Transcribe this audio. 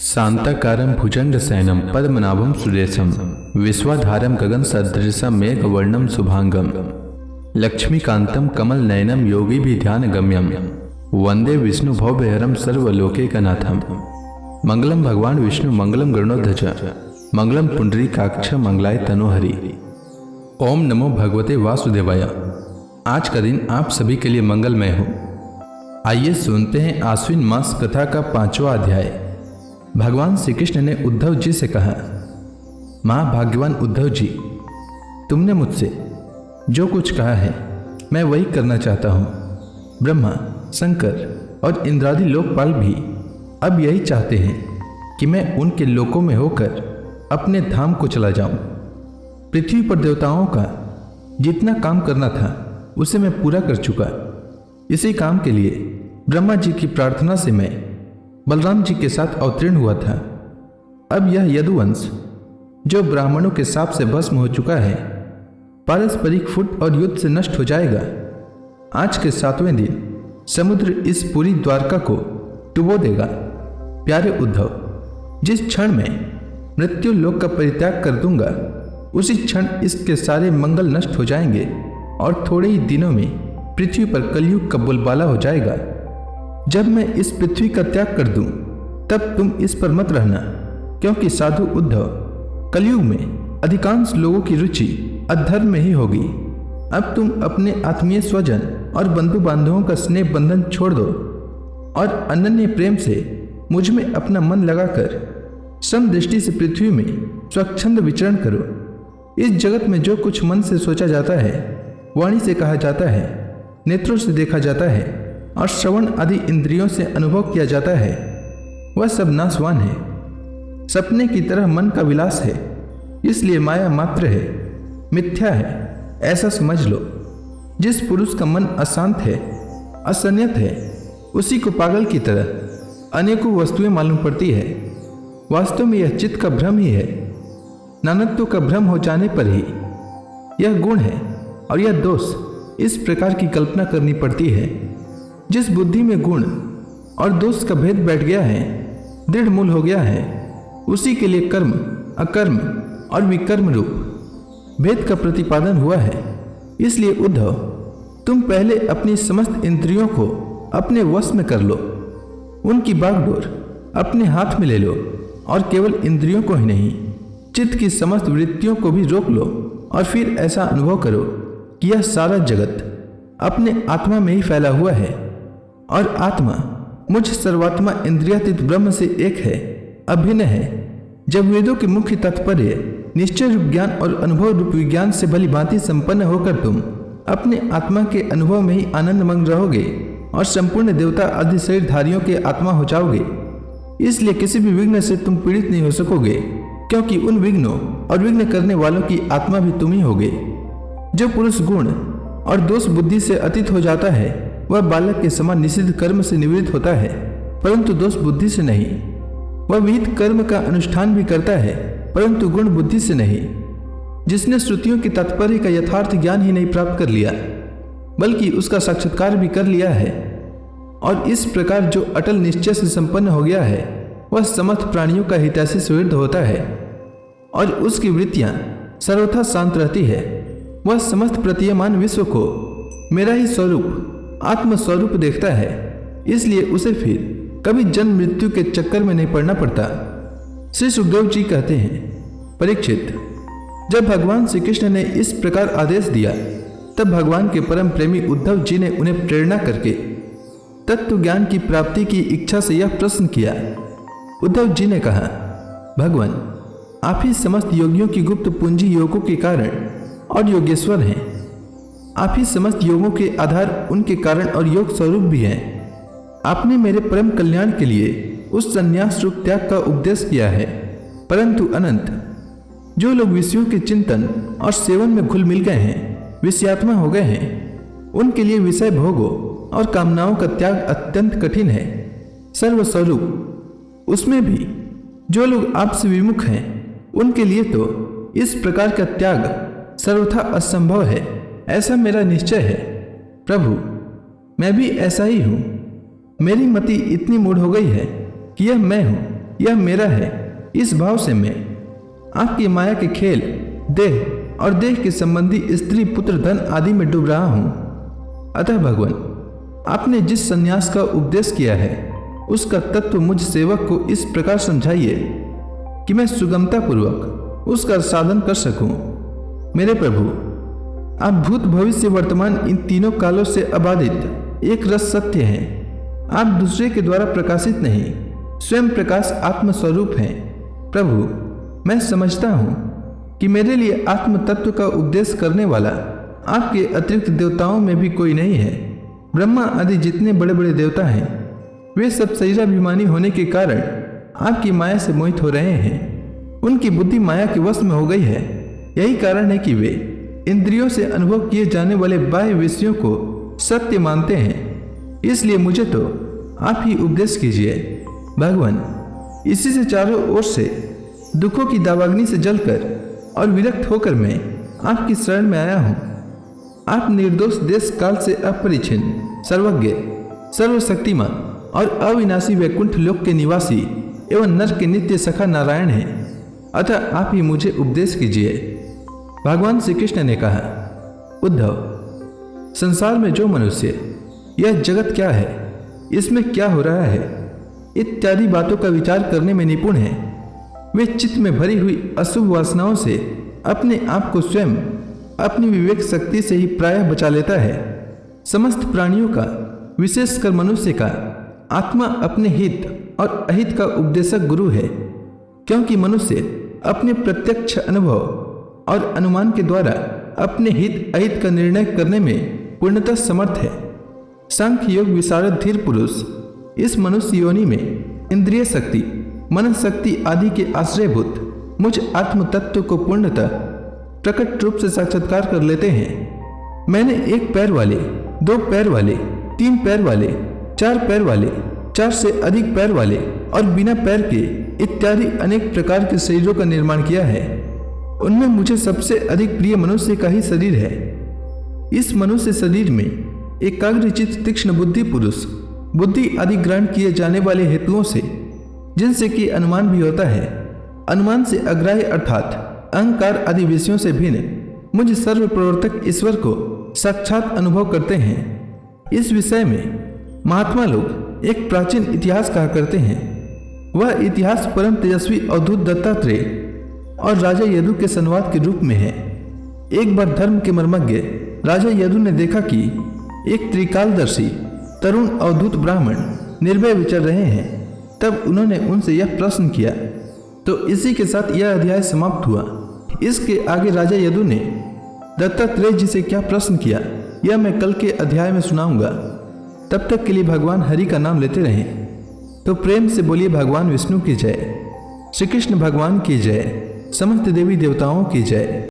शांताकारं भुजंगशयनं पद्मनाभं सुरेशं विश्वाधारं गगनसदृशं मेघवर्णं शुभांगं लक्ष्मीकान्तं कमलनयनं योगिभिध्यानगम्यं वन्दे विष्णुभवभयहरं सर्वलोकैकनाथं। मंगलम भगवान विष्णु मंगलम गरुड़ध्वज मंगलम पुंडरीकाक्ष मंगलाय तनोहरि। ओम नमो भगवते वासुदेवाय। आज का दिन आप सभी के लिए मंगलमय हो। आइए सुनते हैं आश्विन मास कथा का 5वां अध्याय। भगवान श्री कृष्ण ने उद्धव जी से कहा, महाभाग्यवान उद्धव जी, तुमने मुझसे जो कुछ कहा है मैं वही करना चाहता हूँ। ब्रह्मा, शंकर और इंद्रादि लोकपाल भी अब यही चाहते हैं कि मैं उनके लोकों में होकर अपने धाम को चला जाऊं। पृथ्वी पर देवताओं का जितना काम करना था उसे मैं पूरा कर चुका। इसी काम के लिए ब्रह्मा जी की प्रार्थना से मैं बलराम जी के साथ अवतीर्ण हुआ था। अब यह यदुवंश जो ब्राह्मणों के शाप से भस्म हो चुका है, पारस्परिक फुट और युद्ध से नष्ट हो जाएगा। आज के 7वें दिन समुद्र इस पूरी द्वारका को डुबो देगा। प्यारे उद्धव, जिस क्षण में मृत्यु लोक का परित्याग कर दूंगा उसी क्षण इसके सारे मंगल नष्ट हो जाएंगे और थोड़े ही दिनों में पृथ्वी पर कलयुग का बोलबाला हो जाएगा। जब मैं इस पृथ्वी का त्याग कर दूं तब तुम इस पर मत रहना, क्योंकि साधु उद्धव, कलयुग में अधिकांश लोगों की रुचि अधर्म में ही होगी। अब तुम अपने आत्मीय स्वजन और बंधु बांधवों का स्नेह बंधन छोड़ दो और अनन्य प्रेम से मुझ में अपना मन लगाकर समदृष्टि से पृथ्वी में स्वच्छंद विचरण करो। इस जगत में जो कुछ मन से सोचा जाता है, वाणी से कहा जाता है, नेत्रों से देखा जाता है और श्रवण आदि इंद्रियों से अनुभव किया जाता है, वह सब नाशवान है, सपने की तरह मन का विलास है, इसलिए माया मात्र है, मिथ्या है, ऐसा समझ लो। जिस पुरुष का मन अशांत है, असंयत है, उसी को पागल की तरह अनेकों वस्तुएं मालूम पड़ती है। वास्तव में यह चित्त का भ्रम ही है। नानत्व का भ्रम हो जाने पर ही यह गुण है और यह दोष, इस प्रकार की कल्पना करनी पड़ती है। जिस बुद्धि में गुण और दोष का भेद बैठ गया है, दृढ़ मूल हो गया है, उसी के लिए कर्म, अकर्म और विकर्म रूप भेद का प्रतिपादन हुआ है। इसलिए उद्धव, तुम पहले अपनी समस्त इंद्रियों को अपने वश में कर लो, उनकी बागडोर अपने हाथ में ले लो और केवल इंद्रियों को ही नहीं, चित्त की समस्त वृत्तियों को भी रोक लो और फिर ऐसा अनुभव करो कि यह सारा जगत अपने आत्मा में ही फैला हुआ है और आत्मा मुझ सर्वात्मा इंद्रियातीत ब्रह्म से एक है, अभिन्न है। जब वेदों के मुख्य तात्पर्य निश्चय रूप ज्ञान और अनुभव रूप विज्ञान से भली भांति संपन्न होकर तुम अपने आत्मा के अनुभव में ही आनंदमग्न रहोगे और संपूर्ण देवता आदि शरीरधारियों के आत्मा हो जाओगे, इसलिए किसी भी विघ्न से तुम पीड़ित नहीं हो सकोगे, क्योंकि उन विघ्नों और विघ्न करने वालों की आत्मा भी तुम ही होगे। जो पुरुष गुण और दोष बुद्धि से अतीत हो जाता है वह बालक के समान निषिद्ध कर्म से निवृत्त होता है, परंतु दोष बुद्धि से नहीं। वह विहित कर्म का अनुष्ठान भी करता है, परंतु गुण बुद्धि से नहीं। जिसने श्रुतियों के तात्पर्य का यथार्थ ज्ञान ही नहीं प्राप्त कर लिया, बल्कि उसका साक्षात्कार भी कर लिया है और इस प्रकार जो अटल निश्चय से संपन्न हो गया है, वह समस्त प्राणियों का हितैषी सुहृद होता है और उसकी वृत्तियां सर्वथा शांत रहती है। वह समस्त प्रतीयमान विश्व को मेरा ही स्वरूप, आत्म स्वरूप देखता है, इसलिए उसे फिर कभी जन्म मृत्यु के चक्कर में नहीं पड़ना पड़ता। श्री सुखदेव जी कहते हैं, परीक्षित, जब भगवान श्री कृष्ण ने इस प्रकार आदेश दिया तब भगवान के परम प्रेमी उद्धव जी ने उन्हें प्रेरणा करके तत्व ज्ञान की प्राप्ति की इच्छा से यह प्रश्न किया। उद्धव जी ने कहा, भगवान, आप ही समस्त योगियों की गुप्त पूंजी योगों के कारण और योगेश्वर हैं। आप ही समस्त योगों के आधार, उनके कारण और योग स्वरूप भी हैं। आपने मेरे परम कल्याण के लिए उस संन्यास रूप त्याग का उपदेश किया है, परंतु अनंत जो लोग विषयों के चिंतन और सेवन में घुल मिल गए हैं, विषयात्मा हो गए हैं, उनके लिए विषय भोगों और कामनाओं का त्याग अत्यंत कठिन है। सर्वस्वरूप उसमें भी जो लोग आपसे विमुख हैं, उनके लिए तो इस प्रकार का त्याग सर्वथा असंभव है, ऐसा मेरा निश्चय है। प्रभु, मैं भी ऐसा ही हूँ। मेरी मति इतनी मूढ़ हो गई है कि यह मैं हूँ यह मेरा है, इस भाव से मैं आपकी माया के खेल, देह और देह के संबंधी स्त्री, पुत्र, धन आदि में डूब रहा हूं। अतः भगवान, आपने जिस संन्यास का उपदेश किया है उसका तत्व मुझ सेवक को इस प्रकार समझाइए कि मैं सुगमता पूर्वक उसका साधन कर सकूं। मेरे प्रभु, आप भूत, भविष्य, वर्तमान इन तीनों कालों से अबाधित एक रस सत्य हैं। आप दूसरे के द्वारा प्रकाशित नहीं, स्वयं प्रकाश आत्म स्वरूप हैं। प्रभु, मैं समझता हूँ कि मेरे लिए आत्म तत्व का उपदेश करने वाला आपके अतिरिक्त देवताओं में भी कोई नहीं है। ब्रह्मा आदि जितने बड़े बड़े देवता हैं वे सब शरीराभिमानी होने के कारण आपकी माया से मोहित हो रहे हैं। उनकी बुद्धि माया के वश में हो गई है। यही कारण है कि वे इंद्रियों से अनुभव किए जाने वाले बाह्य विषयों को सत्य मानते हैं। इसलिए मुझे तो आप ही उपदेश कीजिए। भगवान, इसी से चारों ओर से दुखों की दावाग्नि से जलकर और विरक्त होकर मैं आपकी शरण में आया हूँ। आप निर्दोष, देश काल से अपरिच्छिन्न, सर्वज्ञ, सर्वशक्तिमान और अविनाशी वैकुंठ लोक के निवासी एवं नर के नित्य सखा नारायण हैं। अतः आप ही मुझे उपदेश कीजिए। भगवान श्री कृष्ण ने कहा, उद्धव, संसार में जो मनुष्य यह जगत क्या है, इसमें क्या हो रहा है इत्यादि बातों का विचार करने में निपुण है, वे चित्त में भरी हुई अशुभ वासनाओं से अपने आप को स्वयं अपनी विवेक शक्ति से ही प्रायः बचा लेता है। समस्त प्राणियों का, विशेषकर मनुष्य का आत्मा अपने हित और अहित का उपदेशक गुरु है, क्योंकि मनुष्य अपने प्रत्यक्ष अनुभव और अनुमान के द्वारा अपने हित अहित का निर्णय करने में पूर्णतः समर्थ है। सांख्य योग विशारद धीर पुरुष इस मनुष्य योनि में इंद्रिय शक्ति, मन शक्ति आदि के आश्रयभूत मुझ आत्म तत्व को पूर्णतः प्रकट रूप से साक्षात्कार कर लेते हैं। मैंने एक पैर वाले, दो पैर वाले, तीन पैर वाले, चार पैर वाले, चार से अधिक पैर वाले और बिना पैर के इत्यादि अनेक प्रकार के शरीरों का निर्माण किया है। उनमें मुझे सबसे अधिक प्रिय मनुष्य का ही शरीर है। इस मनुष्य शरीर में एकाग्रचित्त तीक्ष्ण बुद्धि पुरुष, बुद्धि आदि ग्रहण किए जाने वाले हेतुओं से, जिनसे कि अनुमान भी होता है, अनुमान से अग्राह्य अर्थात अहंकार आदि विषयों से भिन्न मुझ सर्व प्रवर्तक ईश्वर को साक्षात अनुभव करते हैं। इस विषय में महात्मा लोग एक प्राचीन इतिहास कहा करते हैं। वह इतिहास परम तेजस्वी अवधूत दत्तात्रेय और राजा यदु के संवाद के रूप में है। एक बार धर्म के मर्मज्ञ राजा यदु ने देखा कि एक त्रिकालदर्शी तरुण अवधूत ब्राह्मण निर्भय विचर रहे हैं। तब उन्होंने उनसे यह प्रश्न किया। तो इसी के साथ यह अध्याय समाप्त हुआ। इसके आगे राजा यदु ने दत्तात्रेय जी से क्या प्रश्न किया, यह मैं कल के अध्याय में सुनाऊंगा। तब तक के लिए भगवान हरि का नाम लेते रहें। तो प्रेम से बोलिए भगवान विष्णु की जय, श्री कृष्ण भगवान की जय, समस्त देवी देवताओं की जय।